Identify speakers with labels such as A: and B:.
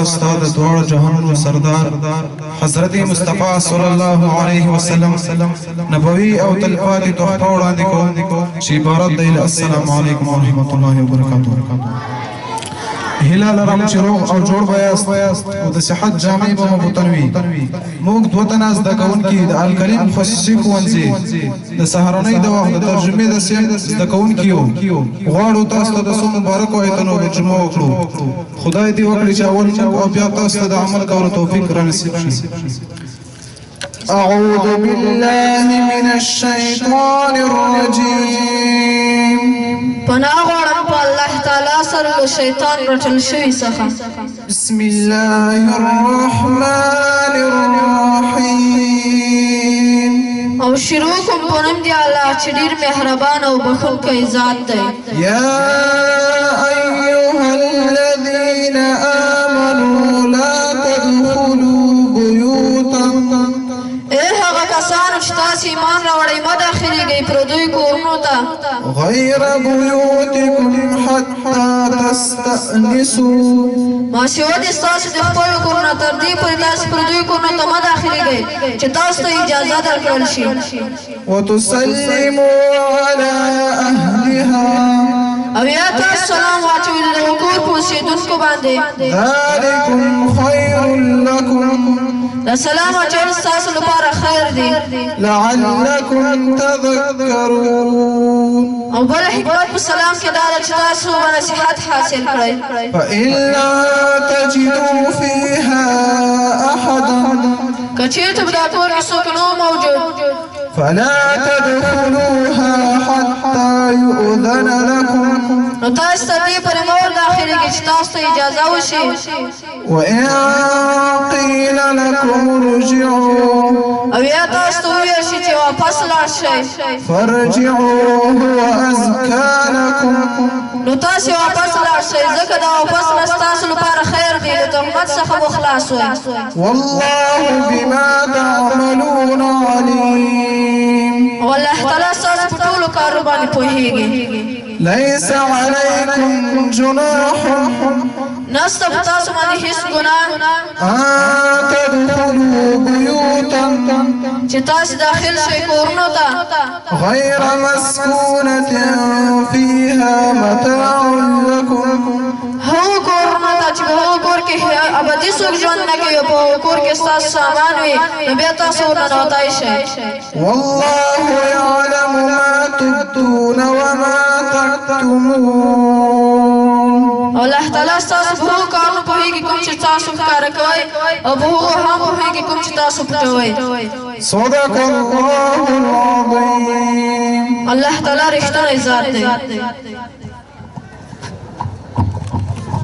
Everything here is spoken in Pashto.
A: استاد دوار جهان سردار حضرت مصطفی صلی الله علیه وسلم نبوی او تلفات تحفه وړاندې کوم چې عبارت دی السلام علیکم ورحمۃ اللہ وبرکاتہ. هلا لرم چې روغ او جوړ بیاست او د صحت جامع به مبتنوي. موږ دوه تنه زده کوونکي د الکریم خصوصي ښوونځي د سهارنۍ د وخت د ترجمې د سیم زده کوونکي یو. غواړو تاسو ته د څو مبارکو ایتونو ترجمه وکړو. خدای دې وکړي چې اول موږ او بیا تاسو ته د عمل کولو توفیق رانصیب شي. أعوذ بالله من الشيطان الرجيم.
B: پناه غواړم په الله تعالی سره له شیطان رټل شوي څخه.
A: بسم الله الرحمن الرحيم.
B: او شروع کوم په نوم د الله چې ډېر مهربان او بخښونکی ذات دی.
A: يا أيها الذين آمنوا لا تدخلوا بيوتا
B: چې تاسو ایمان راوړئ مه داخلېږئ پردیو کورونو ته
A: غیر بیوتکم حتی تستأنسوا
B: ما سوا د ستاسو د خپلو کورونو تر دې پورې تاسو پردیو کورونو ته مه داخلېږئ چې تاسو ته اجازه درکړل شي
A: وتسلموا علی اهلها
B: او یا تاسو سلام واچوئ د دغه کور په اوسېدونکو باندې
A: ذلکم خیر لکم
B: دا سلام اچول ستاسو لپاره خیر دی
A: لعلکم تذکرون
B: او بل حکمت په سلام کې دا ده چې تاسو به نصیحت حاصل کړئ
A: فإن لا تجدوا فيها أحدا
B: که چېرته به دا کور کې څوک نه موجود
A: فلا تدخلوها حتى يؤذن لكم
B: نو تاسو ته دې پورې مه ورداخلېږئ چې تاسو ته اجازه وشي
A: وإن قيل لكم ارجعوا
B: او یا تاسو ته وویل شي چې واپس لاړ شئ
A: فارجعوا هو أزكى لكم
B: نو تاسو واپس لاړ شئ ځکه دا واپس نه ستاسو لپاره خیر دی له تهمت څخه مو خلاص وئ
A: والله بما تعملون عليم
B: او الله تعالی ستاسو په ټولو کارو باندې پوهېږي
A: ليس عليكم جناح
B: نسته په تاسو باندې هېڅ ګناه
A: أن تدخلوا بيوتا
B: چې تاسو داخل شئ کورونو ته
A: غير مسكونة فيها متاع لكم
B: هغو کورونو ته چې په هغو کور کې ابدي څوک ژوند نه کوي او په هغو کور کې ستاسو سامان وي نو بیا تاسو ورننوتی شئ
A: والله يعلم ما تبدون وما تكتمون
B: او الله تعالی ستاسو په هغو کارونو پوهېږي کوم چې تاسو ښکاره کوئ او په هغو هم پوهېږي کوم چې تاسو پټوئ
A: صدق الله العظيم.
B: الله تعالی رښتونی ذات دی